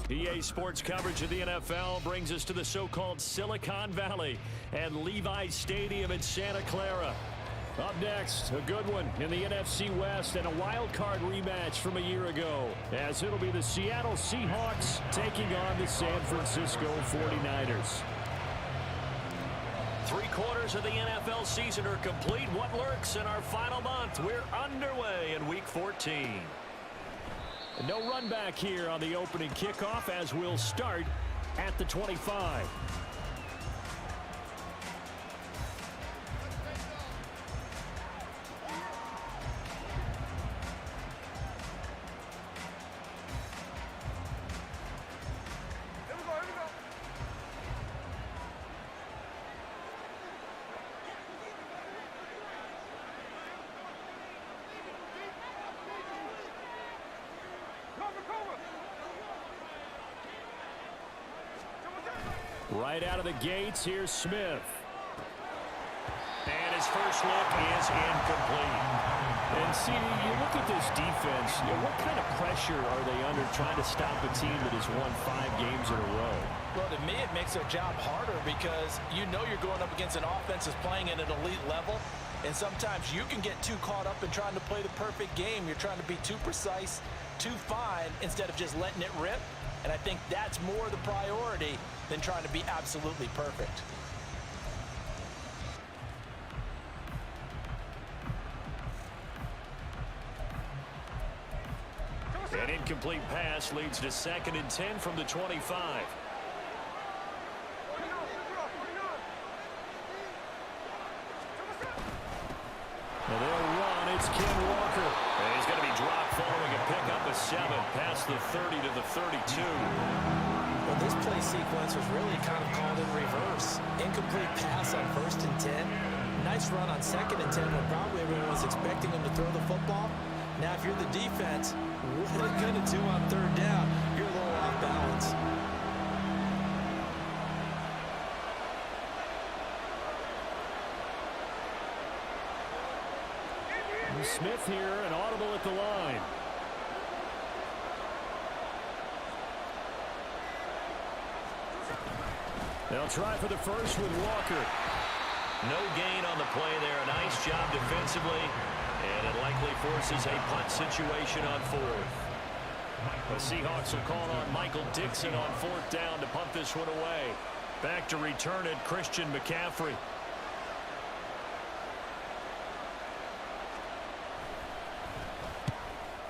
EA Sports coverage of the NFL brings us to the so-called Silicon Valley and Levi's Stadium in Santa Clara. Up next, a good one in the NFC West and a wild card rematch from a year ago, as it'll be the Seattle Seahawks taking on the San Francisco 49ers. 3/4 of the NFL season are complete. What lurks in our final month? We're underway in Week 14. No run back here on the opening kickoff as we'll start at the 25. Right out of the gates, here's Smith. And his first look is incomplete. And, CD, you look at this defense, what kind of pressure are they under trying to stop a team that has won 5 games in a row? Well, to me, it makes their job harder because you know you're going up against an offense that's playing at an elite level, and sometimes you can get too caught up in trying to play the perfect game. You're trying to be too precise, too fine, instead of just letting it rip. And I think that's more the priority than trying to be absolutely perfect. An incomplete pass leads to 2nd and 10 from the 25. Now they'll run. It's Ken Walker. And he's going to be dropped following a pickup of 7 past the 30 to the 32. Well, this play sequence was really kind of called in reverse. Incomplete pass on 1st and 10. Nice run on 2nd and 10 when probably everyone was expecting him to throw the football. Now, if you're the defense, what are you going to do on 3rd down? You're a little off balance. Smith here, an audible at the line. They'll try for the first with Walker. No gain on the play there. A nice job defensively. And it likely forces a punt situation on 4th. The Seahawks will call on Michael Dixon on 4th down to punt this one away. Back to return it, Christian McCaffrey.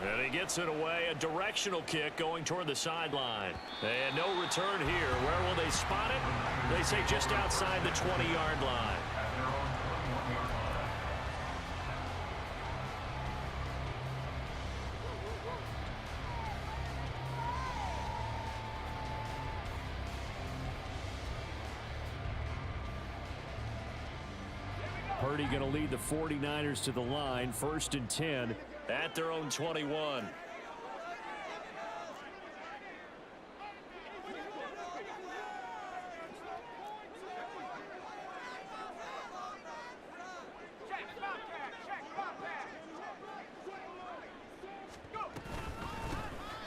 And he gets it away. A directional kick going toward the sideline. And no return here. Where will they spot it? They say just outside the 20-yard line. Purdy going to lead the 49ers to the line. 1st and 10 at their own 21.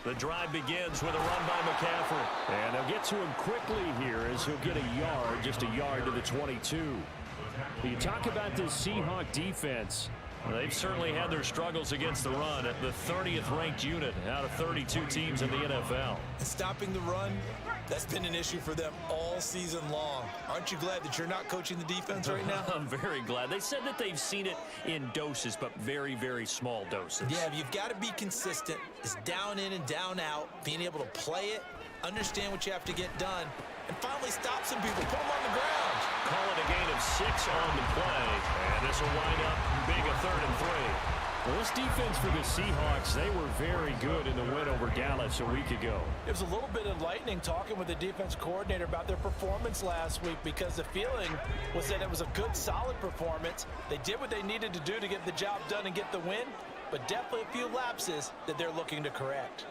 The drive begins with a run by McCaffrey. And they'll get to him quickly here as he'll get a yard, just a yard to the 22. You talk about this Seahawk defense. They've certainly had their struggles against the run at the 30th ranked unit out of 32 teams in the NFL. And stopping the run, that's been an issue for them all season long. Aren't you glad that you're not coaching the defense right now? I'm very glad. They said that they've seen it in doses, but very, very small doses. Yeah, you've got to be consistent. It's down in and down out, being able to play it, understand what you have to get done, and finally stop some people, put them on the ground. Call it a gain of 6 on the play, and this will wind up being a 3rd and 3. Well, this defense for the Seahawks, they were very good in the win over Dallas a week ago. It was a little bit enlightening talking with the defense coordinator about their performance last week, because the feeling was that it was a good, solid performance. They did what they needed to do to get the job done and get the win, but definitely a few lapses that they're looking to correct.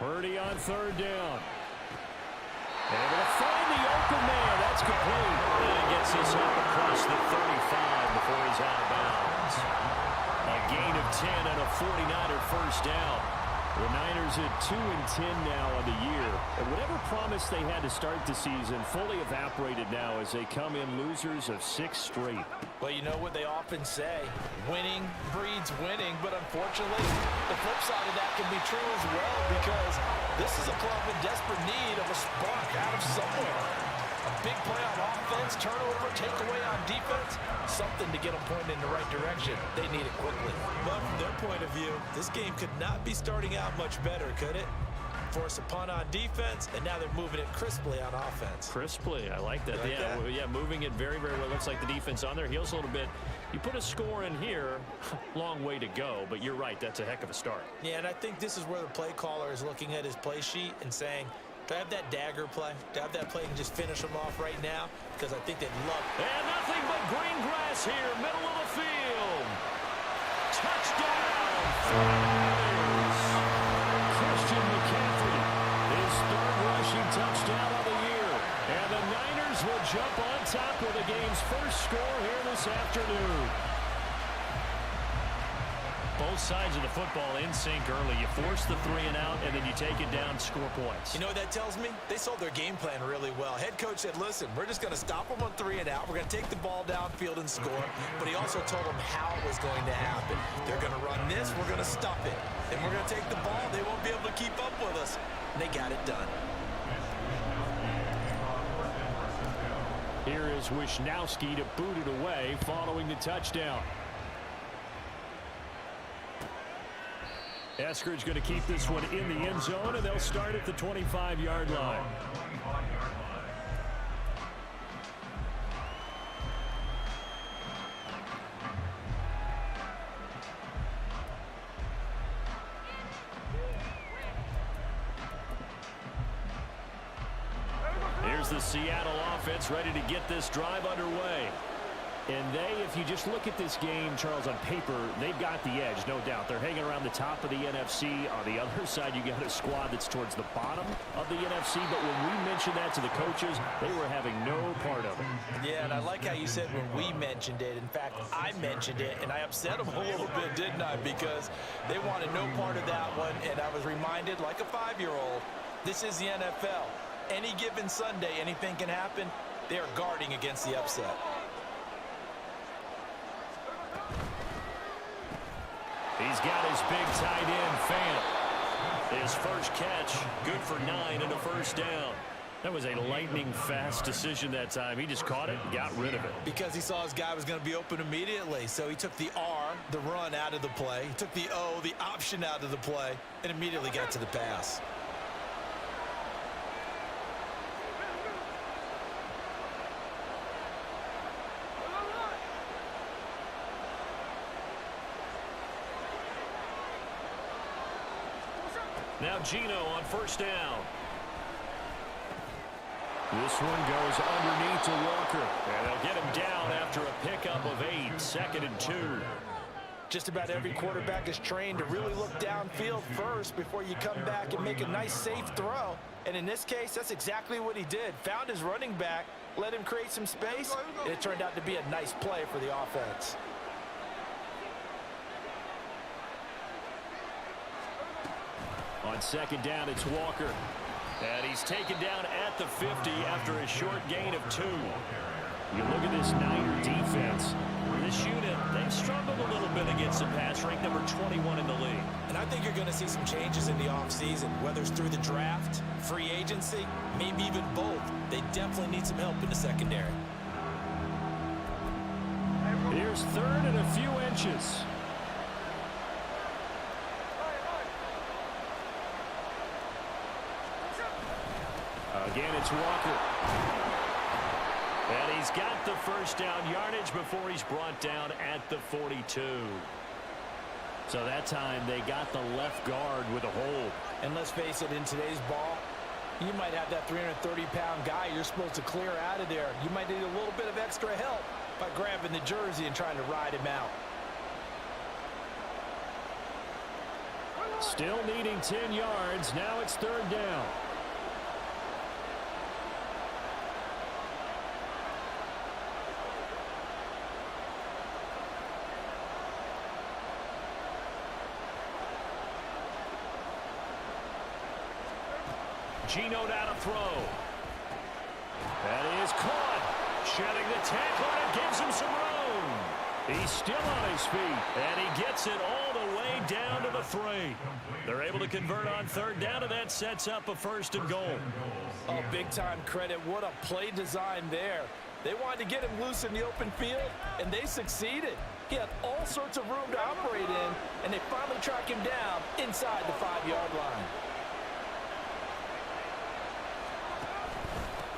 Purdy on 3rd down. Able to find the open man. That's complete. And he gets this up across the 35 before he's out of bounds. A gain of 10 and a 49er first down. The Niners at 2-10 now on the year. And whatever promise they had to start the season fully evaporated now as they come in losers of 6 straight. Well, you know what they often say, winning breeds winning, but unfortunately, the flip side of that can be true as well, because this is a club in desperate need of a spark out of somewhere. A big play on offense, turnover, takeaway on defense, something to get them pointed in the right direction. They need it quickly. But from their point of view, this game could not be starting out much better, could it? Force a punt on defense, and now they're moving it crisply on offense. Crisply, I like that. Yeah, moving it very, very well. Looks like the defense on their heels a little bit. You put a score in here, long way to go, but you're right, that's a heck of a start. Yeah, and I think this is where the play caller is looking at his play sheet and saying, do I have that dagger play? Do I have that play and just finish them off right now? Because I think they'd love it. And nothing but green grass here, middle of the field. Touchdown! Christian McCaffrey, his 3rd rushing touchdown of the year. And the Niners will jump on top with the game's first score here this afternoon. Both sides of the football in sync early. You force the 3 and out, and then you take it down, score points. You know what that tells me? They sold their game plan really well. Head coach said, listen, we're just going to stop them on 3 and out. We're going to take the ball downfield and score. But he also told them how it was going to happen. They're going to run this. We're going to stop it. And we're going to take the ball. They won't be able to keep up with us. And they got it done. Here is Wisnowski to boot it away following the touchdown. Eskridge going to keep this one in the end zone, and they'll start at the 25-yard line. Here's the Seattle offense ready to get this drive underway. And if you just look at this game, Charles, on paper, they've got the edge, no doubt. They're hanging around the top of the NFC. On the other side, you got a squad that's towards the bottom of the NFC. But when we mentioned that to the coaches, they were having no part of it. Yeah, and I like how you said when we mentioned it. In fact, I mentioned it, and I upset them a little bit, didn't I? Because they wanted no part of that one, and I was reminded, like a 5-year-old, this is the NFL. Any given Sunday, anything can happen. They are guarding against the upset. He's got his big tight end, Fant. His first catch, good for 9 and a first down. That was a lightning-fast decision that time. He just caught it and got rid of it. Because he saw his guy was going to be open immediately. So he took the R, the run, out of the play. He took the O, the option, out of the play, and immediately got to the pass. Now Gino on first down. This one goes underneath to Walker. And they'll get him down after a pickup of 8, 2nd and 2. Just about every quarterback is trained to really look downfield first before you come back and make a nice, safe throw. And in this case, that's exactly what he did. Found his running back, let him create some space, and it turned out to be a nice play for the offense. On second down, it's Walker. And he's taken down at the 50 after a short gain of 2. You look at this Niner defense. This unit, they've struggled a little bit against the pass, ranked number 21 in the league. And I think you're going to see some changes in the offseason, whether it's through the draft, free agency, maybe even both. They definitely need some help in the secondary. Here's third and a few inches. Again, it's Walker. And he's got the first down yardage before he's brought down at the 42. So that time they got the left guard with a hold. And let's face it, in today's ball, you might have that 330-pound guy you're supposed to clear out of there. You might need a little bit of extra help by grabbing the jersey and trying to ride him out. Still needing 10 yards. Now it's third down. Gino down to throw. That is caught. Shedding the tackle, and it gives him some room. He's still on his feet, and he gets it all the way down to the 3. They're able to convert on third down, and that sets up a first and goal. Oh, big-time credit. What a play design there. They wanted to get him loose in the open field, and they succeeded. He had all sorts of room to operate in, and they finally track him down inside the 5-yard line.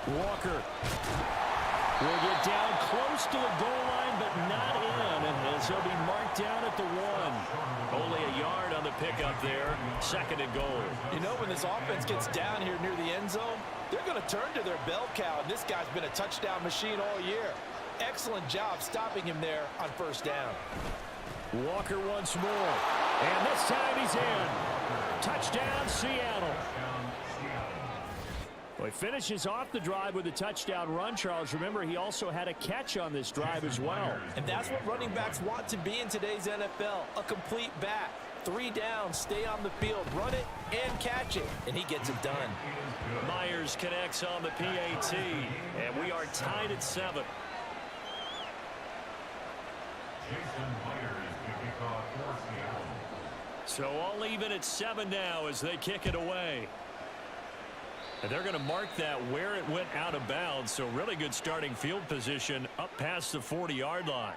Walker will get down close to the goal line, but not in, and he'll be marked down at the 1. Only a yard on the pickup there. Second and goal. You know, when this offense gets down here near the end zone, they're going to turn to their bell cow, and this guy's been a touchdown machine all year. Excellent job stopping him there on first down. Walker once more, and this time he's in. Touchdown, Seattle. Well, he finishes off the drive with a touchdown run, Charles. Remember, he also had a catch on this drive as well. And that's what running backs want to be in today's NFL, a complete back. 3 downs, stay on the field, run it, and catch it, and he gets it done. Myers connects on the PAT, and we are tied at 7. So all even at 7 now as they kick it away. And they're going to mark that where it went out of bounds. So really good starting field position up past the 40-yard line.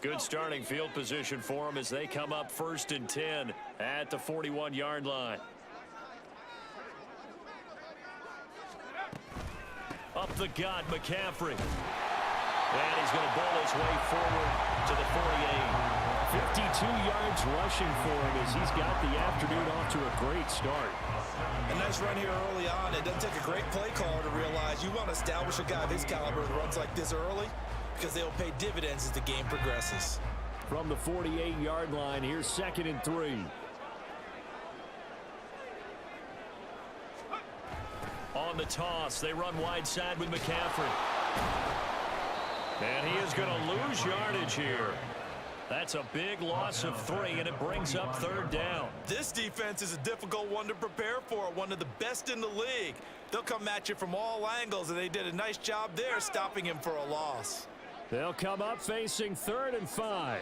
Good starting field position for them as they come up first and 10 at the 41-yard line. Up the gut, McCaffrey. And he's going to bowl his way forward to the 48. 52 yards rushing for him as he's got the afternoon off to a great start. A nice run here early on. It doesn't take a great play caller to realize you want to establish a guy of his caliber who runs like this early because they'll pay dividends as the game progresses. From the 48-yard line, here's second and 3. On the toss, they run wide side with McCaffrey. And he is going to lose yardage here. That's a big loss of 3, and it brings up third down. This defense is a difficult one to prepare for, one of the best in the league. They'll come at you from all angles, and they did a nice job there stopping him for a loss. They'll come up facing third and 5.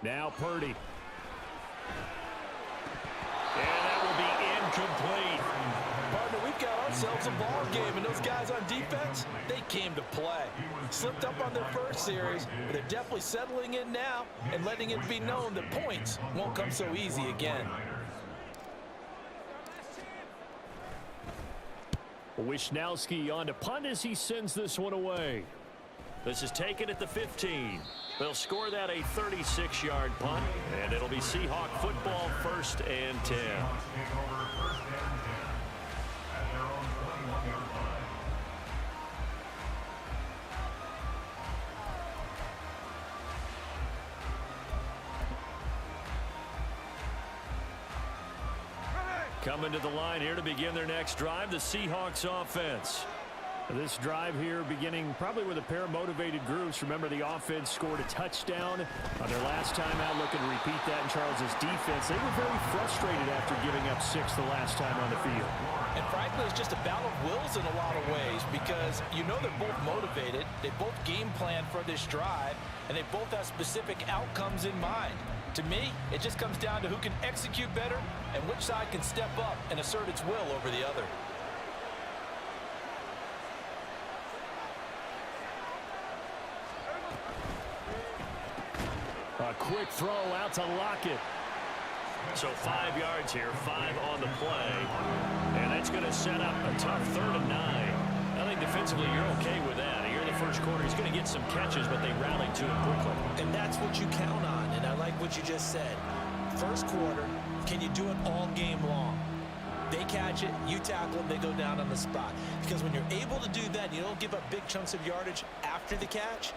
Now Purdy. And that will be incomplete. Partner, we've got ourselves a ball game, and those guys on defense, they came to play. Slipped up on their first series, but they're definitely settling in now and letting it be known that points won't come so easy again. Wisnowski on to punt as he sends this one away. This is taken at the 15. They'll score that a 36-yard punt, and it'll be Seahawk football, first and 10. Coming to the line here to begin their next drive, the Seahawks offense. This drive here beginning probably with a pair of motivated groups. Remember, the offense scored a touchdown on their last time out, looking to repeat that in Charles's defense. They were very frustrated after giving up 6 the last time on the field. And frankly, it's just a battle of wills in a lot of ways because you know they're both motivated. They both game plan for this drive, and they both have specific outcomes in mind. To me, it just comes down to who can execute better and which side can step up and assert its will over the other. A quick throw out to Lockett. So 5 yards here, 5 on the play. And that's going to set up a tough 3rd and 9. I think defensively you're okay with that. Here in the first quarter, he's going to get some catches, but they rallied to it quickly. And that's what you count on, and I like what you just said. First quarter, can you do it all game long? They catch it, you tackle them, they go down on the spot. Because when you're able to do that, you don't give up big chunks of yardage after the catch.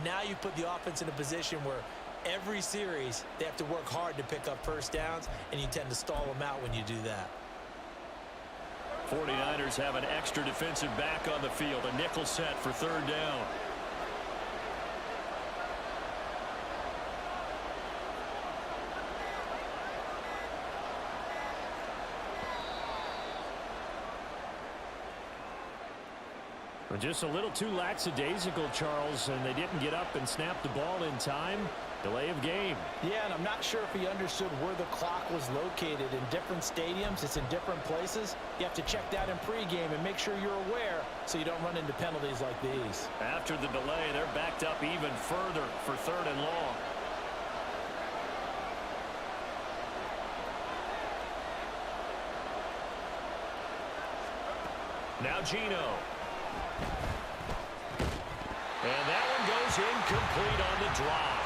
Now you put the offense in a position where every series they have to work hard to pick up first downs, and you tend to stall them out when you do that. 49ers have an extra defensive back on the field, a nickel set for 3rd down. Just a little too lackadaisical, Charles, and they didn't get up and snap the ball in time. Delay of game. Yeah, and I'm not sure if he understood where the clock was located. In different stadiums, it's in different places. You have to check that in pregame and make sure you're aware so you don't run into penalties like these. After the delay, they're backed up even further for 3rd and long. Now Gino. And that one goes incomplete on the drop.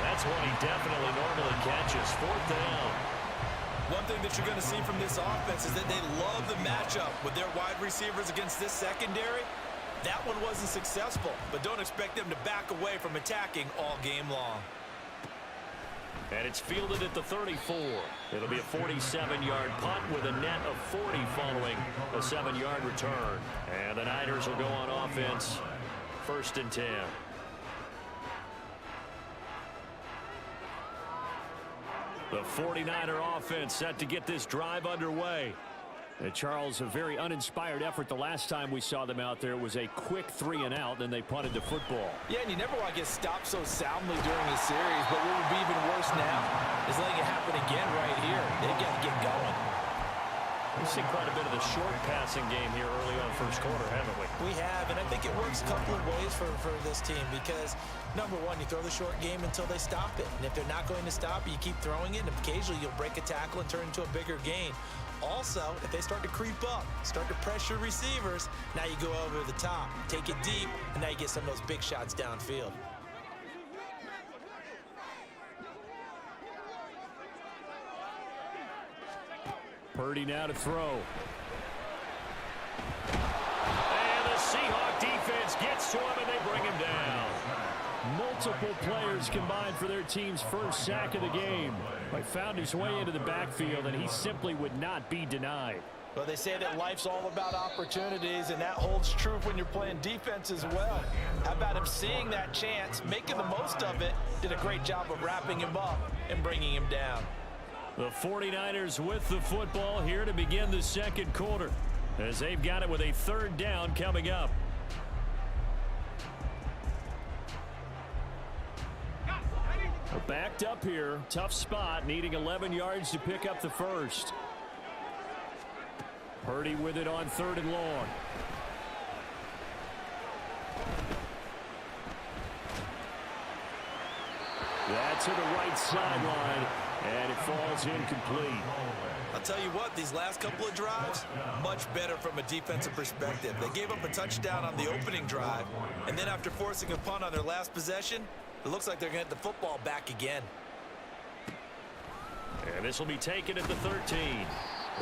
That's one he definitely normally catches. 4th down. One thing that you're going to see from this offense is that they love the matchup with their wide receivers against this secondary. That one wasn't successful, but don't expect them to back away from attacking all game long. And it's fielded at the 34. It'll be a 47-yard punt with a net of 40 following a 7-yard return. And the Niners will go on offense. 1st and 10. The 49er offense set to get this drive underway. And Charles, a very uninspired effort the last time we saw them out there. It was a quick 3 and out, then they punted the football. Yeah, and you never want to get stopped so soundly during a series, but what would be even worse now is letting it happen again right here. They've got to get going. We've seen quite a bit of the short passing game here early on first quarter, haven't we? We have, and I think it works a couple of ways for this team because, number one, you throw the short game until they stop it. And if they're not going to stop it, you keep throwing it, and occasionally you'll break a tackle and turn it into a bigger gain. Also, if they start to creep up, start to pressure receivers, now you go over the top, take it deep, and now you get some of those big shots downfield. Purdy now to throw. And the Seahawk defense gets to him, and they bring him down. Multiple players combined for their team's first sack of the game. He found his way into the backfield, and he simply would not be denied. Well, they say that life's all about opportunities, and that holds true when you're playing defense as well. How about him seeing that chance, making the most of it, did a great job of wrapping him up and bringing him down. The 49ers with the football here to begin the second quarter, as they've got it with a 3rd down coming up. Backed up here, tough spot, needing 11 yards to pick up the first. Purdy with it on 3rd and long. That's to the right sideline, and it falls incomplete. I'll tell you what, these last couple of drives, much better from a defensive perspective. They gave up a touchdown on the opening drive, and then after forcing a punt on their last possession, it looks like they're going to get the football back again. And this will be taken at the 13.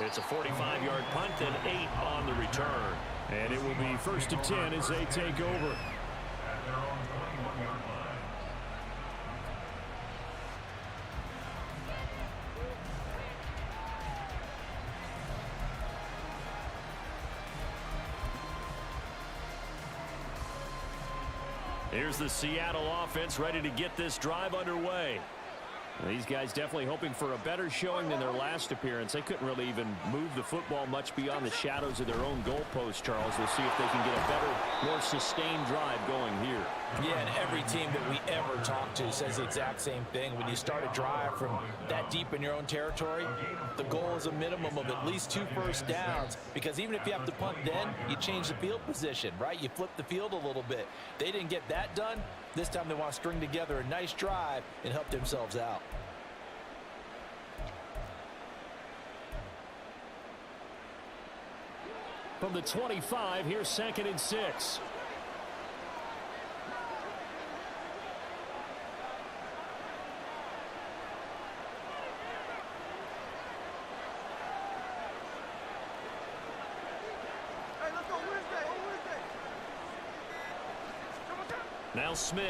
It's a 45-yard punt and 8 on the return. And it will be 1st and 10 as they take over. Here's the Seattle offense ready to get this drive underway. These guys definitely hoping for a better showing than their last appearance. They couldn't really even move the football much beyond the shadows of their own goalpost, Charles. We'll see if they can get a better, more sustained drive going here. Yeah, and every team that we ever talk to says the exact same thing. When you start a drive from that deep in your own territory, the goal is a minimum of at least 2 first downs, because even if you have to punt then, you change the field position, right? You flip the field a little bit. They didn't get that done. This time they want to string together a nice drive and help themselves out. From the 25, here's 2nd and 6. Now Smith.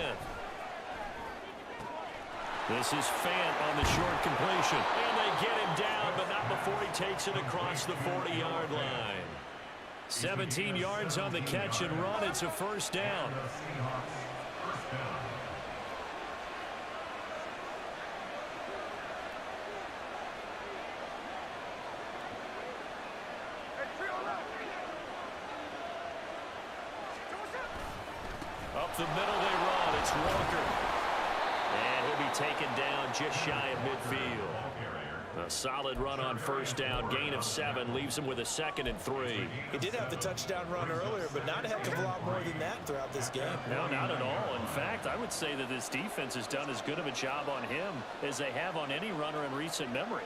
This is Fant on the short completion. And they get him down, but not before he takes it across the 40-yard line. 17 yards on the catch and run. It's a first down. Up the middle they run. It's Walker. And he'll be taken down just shy of midfield. A solid run on first down. Gain of 7 leaves him with a 2nd and 3. He did have the touchdown run earlier, but not a heck of a lot more than that throughout this game. No, not at all. In fact, I would say that this defense has done as good of a job on him as they have on any runner in recent memory.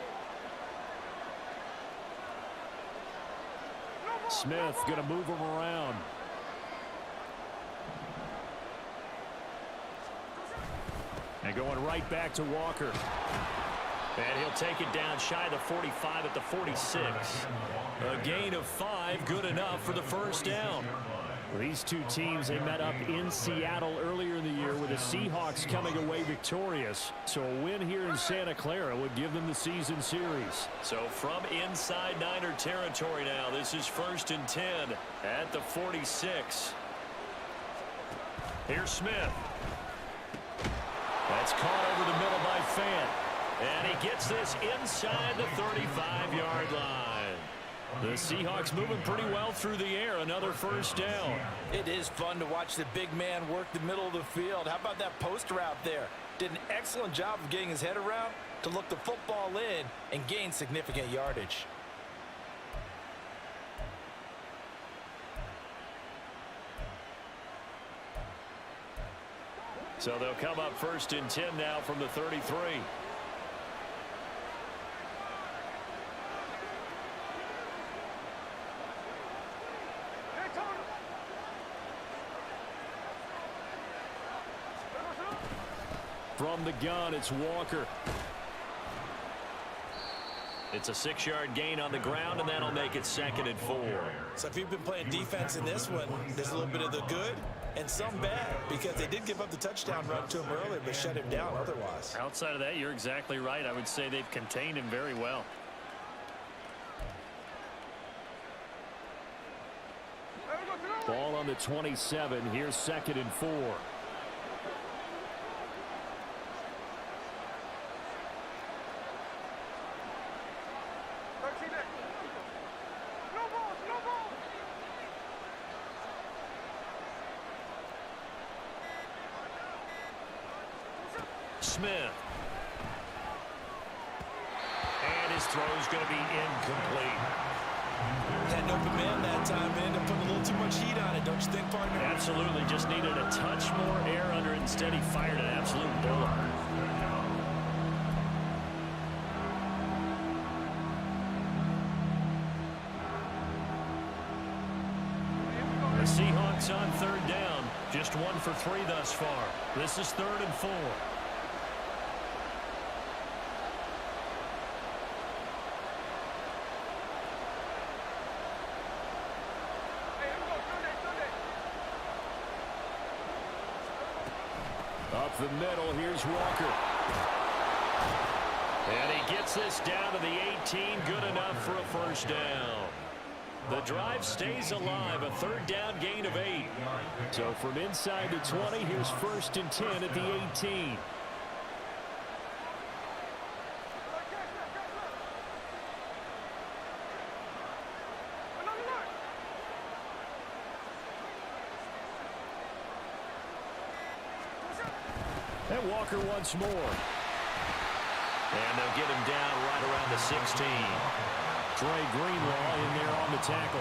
Smith going to move him around. And going right back to Walker. And he'll take it down shy of the 45 at the 46. A gain of 5, good enough for the first down. These two teams, they met up in Seattle earlier in the year with the Seahawks coming away victorious. So a win here in Santa Clara would give them the season series. So from inside Niner territory now, this is 1st and 10 at the 46. Here's Smith. That's caught over the middle by Fant. And he gets this inside the 35-yard line. The Seahawks moving pretty well through the air. Another first down. It is fun to watch the big man work the middle of the field. How about that post route there? Did an excellent job of getting his head around to look the football in and gain significant yardage. So they'll come up 1st and 10 now from the 33. From the gun, it's Walker. It's a 6-yard gain on the ground, and that'll make it 2nd and 4. So if you've been playing defense in this one, there's a little bit of the good and some bad, because they did give up the touchdown run to him earlier, but shut him down otherwise. Outside of that, you're exactly right. I would say they've contained him very well. Ball on the 27. Here's 2nd and 4. Smith. And his throw is going to be incomplete. Had an open man that time, man, to put a little too much heat on it, don't you think, partner? Absolutely. Just needed a touch more air under it. Instead, he fired an absolute bullet. The Seahawks on 3rd down. Just 1 for 3 thus far. This is 3rd and 4. Up the middle, here's Walker. And he gets this down to the 18, good enough for a first down. The drive stays alive, a third down gain of 8. So from inside the 20, here's 1st and 10 at the 18. And Walker once more. And they'll get him down right around the 16. Trey Greenlaw in there on the tackle.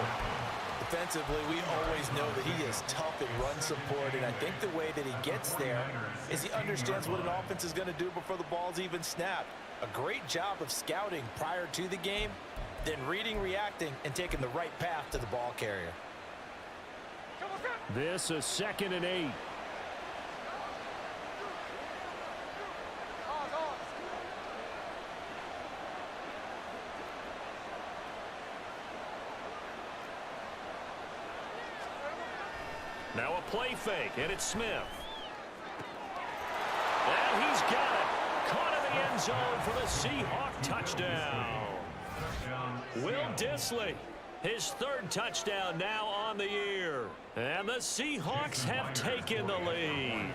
Defensively, we always know that he is tough in run support, and I think the way that he gets there is he understands what an offense is going to do before the ball's even snapped. A great job of scouting prior to the game, then reading, reacting, and taking the right path to the ball carrier. This is 2nd and 8. Now a play fake, and it's Smith. And he's got it. Caught in the end zone for the Seahawk touchdown. Will Dissly, his 3rd touchdown now on the year. And the Seahawks have taken the lead.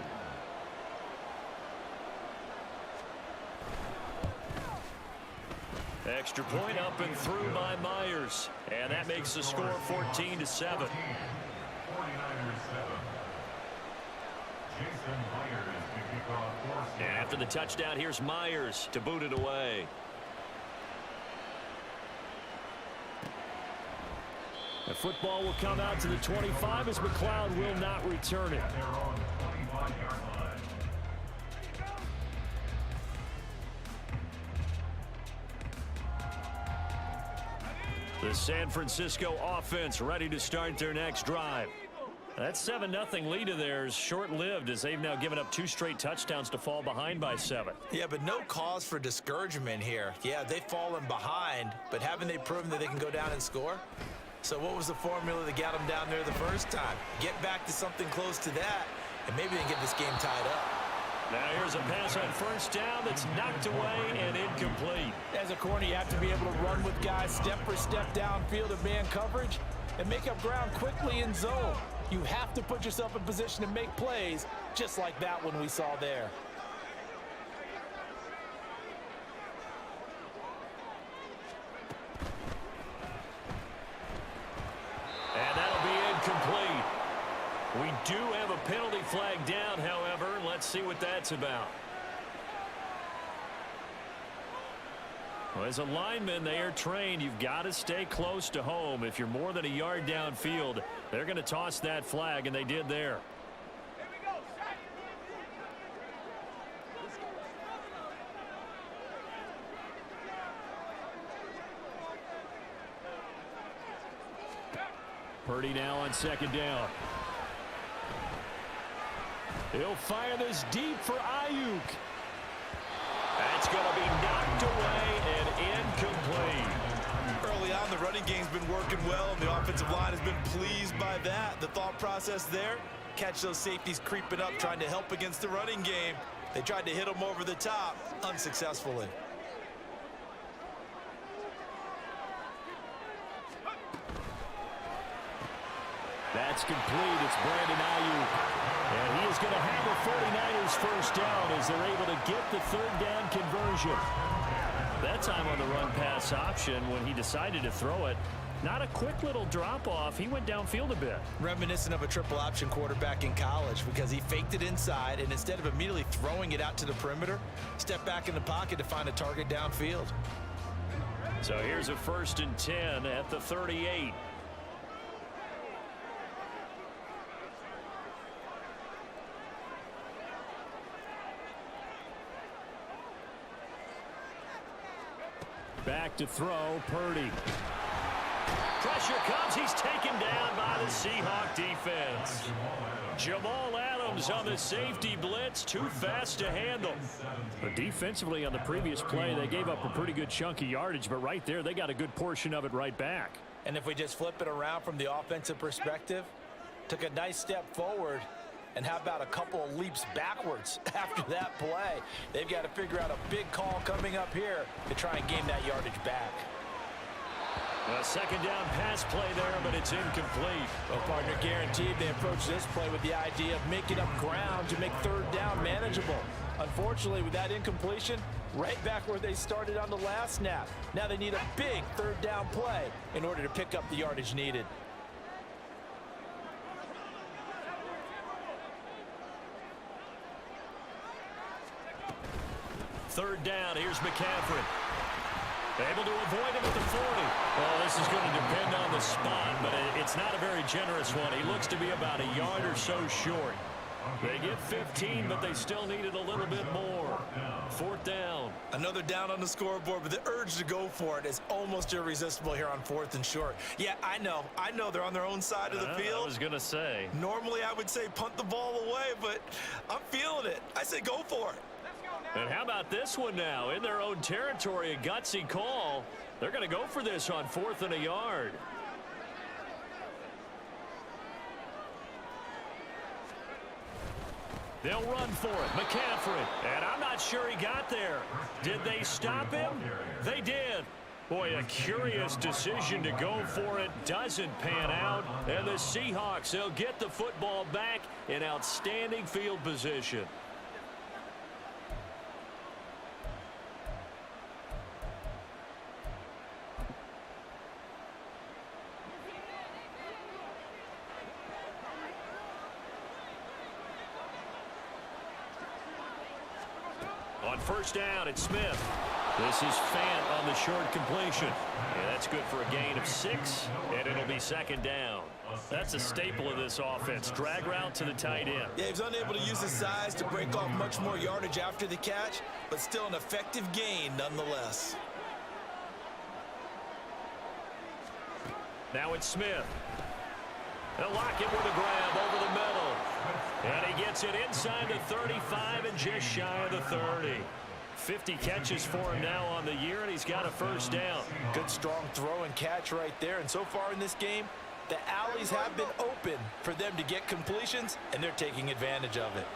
Extra point up and through by Myers. And that makes the score 14-7. After the touchdown, here's Myers to boot it away. The football will come out to the 25 as McLeod will not return it. The San Francisco offense ready to start their next drive. That 7-0 lead of theirs short-lived as they've now given up 2 straight touchdowns to fall behind by 7. Yeah, but no cause for discouragement here. Yeah, they've fallen behind, but haven't they proven that they can go down and score? So what was the formula that got them down there the first time? Get back to something close to that, and maybe they can get this game tied up. Now here's a pass on 1st down that's knocked away and incomplete. As a corner, you have to be able to run with guys step for step downfield of man coverage and make up ground quickly in zone. You have to put yourself in position to make plays, just like that one we saw there. And that'll be incomplete. We do have a penalty flag down, however. Let's see what that's about. Well, as a lineman, they are trained. You've got to stay close to home. If you're more than a yard downfield, they're going to toss that flag, and they did there. Purdy now on 2nd down. He'll fire this deep for Ayuk. That's going to be knocked away and incomplete. Early on, the running game's been working well, and the offensive line has been pleased by that. The thought process there, catch those safeties creeping up, trying to help against the running game. They tried to hit them over the top, unsuccessfully. That's complete. It's Brandon Ayuk. And he is going to have the 49ers 1st down as they're able to get the 3rd down conversion. That time on the run-pass option when he decided to throw it. Not a quick little drop-off. He went downfield a bit. Reminiscent of a triple option quarterback in college because he faked it inside, and instead of immediately throwing it out to the perimeter, stepped back in the pocket to find a target downfield. So here's a 1st and 10 at the 38. Back to throw, Purdy. Pressure comes. He's taken down by the Seahawk defense. Jamal Adams on the safety blitz, too fast to handle. But defensively on the previous play, they gave up a pretty good chunk of yardage, but right there, they got a good portion of it right back. And if we just flip it around from the offensive perspective, took a nice step forward, and how about a couple of leaps backwards after that play? They've got to figure out a big call coming up here to try and gain that yardage back. A second down pass play there, but it's incomplete. Well, partner, guaranteed they approach this play with the idea of making up ground to make third down manageable. Unfortunately, with that incompletion, right back where they started on the last snap. Now they need a big third down play in order to pick up the yardage needed. Third down, here's McCaffrey. Able to avoid him at the 40. Well, this is going to depend on the spot, but it's not a very generous one. He looks to be about a yard or so short. They get 15, but they still needed a little bit more. Fourth down. Another down on the scoreboard, but the urge to go for it is almost irresistible here on 4th and short. Yeah, I know they're on their own side of the field. I was going to say. Normally, I would say punt the ball away, but I'm feeling it. I say go for it. And how about this one now? In their own territory, a gutsy call. They're going to go for this on 4th and a yard. They'll run for it. McCaffrey. And I'm not sure he got there. Did they stop him? They did. Boy, a curious decision to go for it. Doesn't pan out. And the Seahawks, they'll get the football back in outstanding field position. On first down, it's Smith. This is Fant on the short completion. And that's good for a gain of 6, and it'll be second down. That's a staple of this offense. Drag route to the tight end. Yeah, he's unable to use his size to break off much more yardage after the catch, but still an effective gain nonetheless. Now it's Smith. They'll lock it with a grab over the middle. And he gets it inside the 35 and just shy of the 30. 50 catches for him now on the year, and he's got a first down. Good, strong throw and catch right there. And so far in this game, the alleys have been open for them to get completions, and they're taking advantage of it.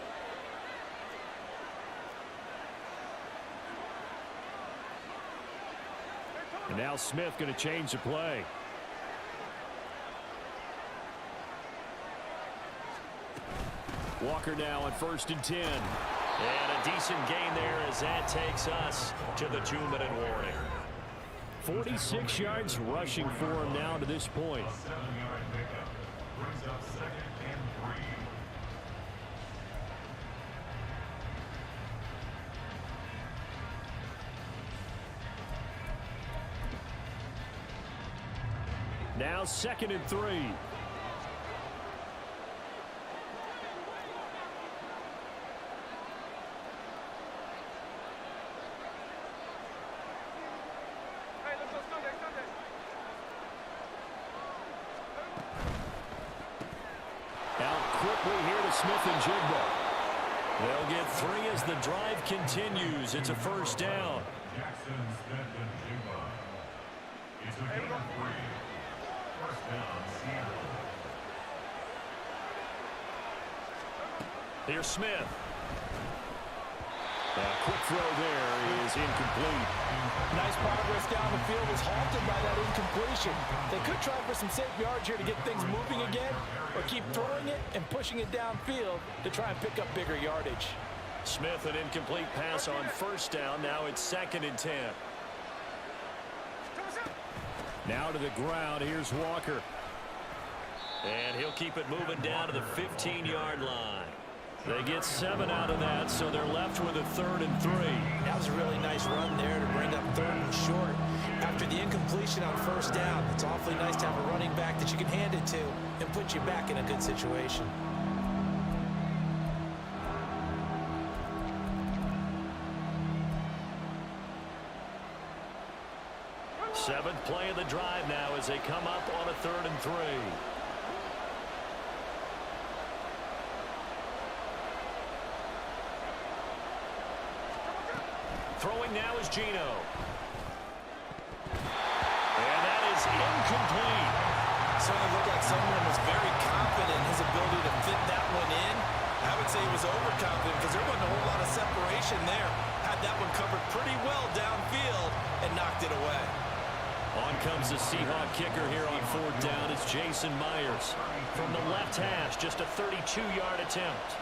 And now Smith going to change the play. Walker now on 1st and 10. And a decent gain there as that takes us to the 2-minute warning. 46 yards rushing for him now to this point. Now 2nd and 3. Quickly here to Smith and Jigba. They'll get 3 as the drive continues. It's a first down. Here's Smith. Quick throw there is incomplete. Nice progress down the field is halted by that incompletion. They could try for some safe yards here to get things moving again, or keep throwing it and pushing it downfield to try and pick up bigger yardage. Smith, an incomplete pass on first down. Now it's 2nd and 10. Now to the ground. Here's Walker. And he'll keep it moving down to the 15-yard line. They get 7 out of that, so they're left with a 3rd and 3. That was a really nice run there to bring up 3rd and short. After the incompletion on first down, it's awfully nice to have a running back that you can hand it to and put you back in a good situation. Seventh play of the drive now as they come up on a 3rd and 3. Throwing now is Gino. And that is incomplete. Certainly looked like someone was very confident in his ability to fit that one in. I would say he was overconfident because there wasn't a whole lot of separation there. Had that one covered pretty well downfield and knocked it away. On comes the Seahawk kicker here on 4th down. It's Jason Myers. From the left hash, just a 32-yard attempt.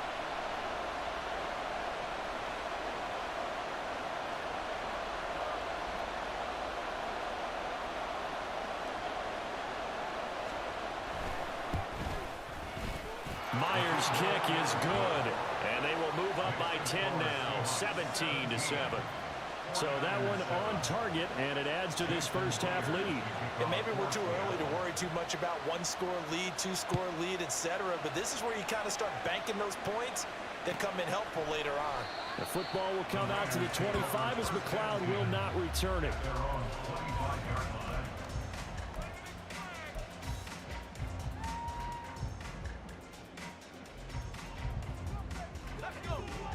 Myers' kick is good, and they will move up by 10 now, 17-7. So that one on target, and it adds to this first half lead. And maybe we're too early to worry too much about one-score lead, two-score lead, etc. But this is where you kind of start banking those points that come in helpful later on. The football will come out to the 25 as McLeod will not return it.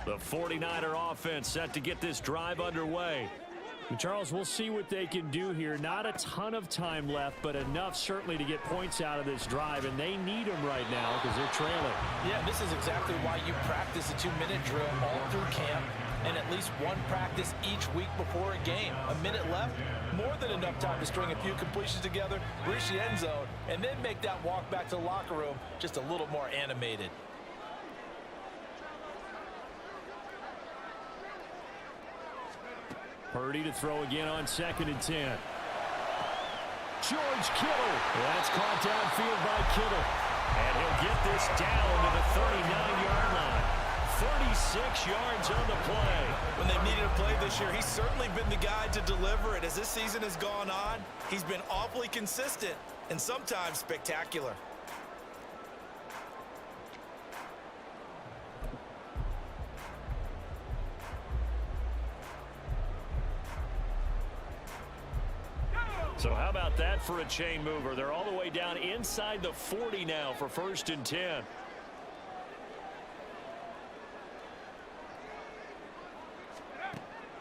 The 49er offense set to get this drive underway. And Charles, we'll see what they can do here. Not a ton of time left, but enough certainly to get points out of this drive, and they need them right now because they're trailing. Yeah, this is exactly why you practice a 2-minute drill all through camp and at least one practice each week before a game. A minute left, more than enough time to string a few completions together, reach the end zone, and then make that walk back to the locker room just a little more animated. Purdy to throw again on 2nd and 10. George Kittle. That's caught downfield by Kittle. And he'll get this down to the 39-yard line. 36 yards on the play. When they've needed a play this year, he's certainly been the guy to deliver it. As this season has gone on, he's been awfully consistent and sometimes spectacular. So how about that for a chain mover? They're all the way down inside the 40 now for 1st and 10.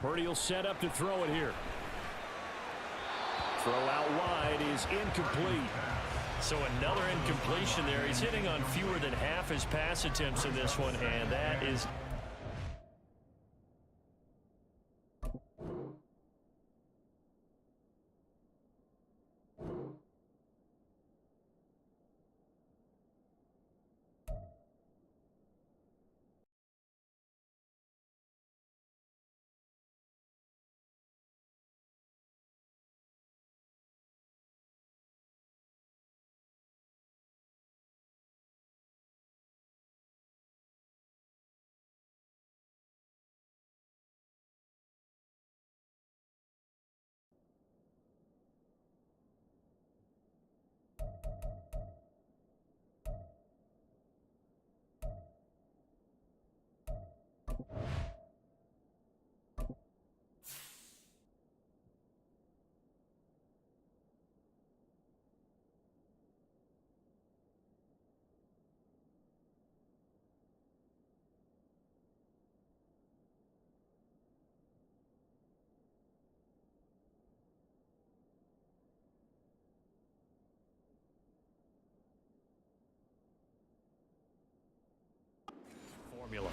Purdy will set up to throw it here. Throw out wide is incomplete. So another incompletion there. He's hitting on fewer than half his pass attempts in this one, and that is...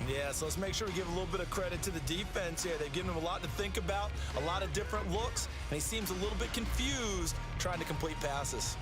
Yeah, so let's make sure we give a little bit of credit to the defense here. They've given him a lot to think about, a lot of different looks, and he seems a little bit confused trying to complete passes.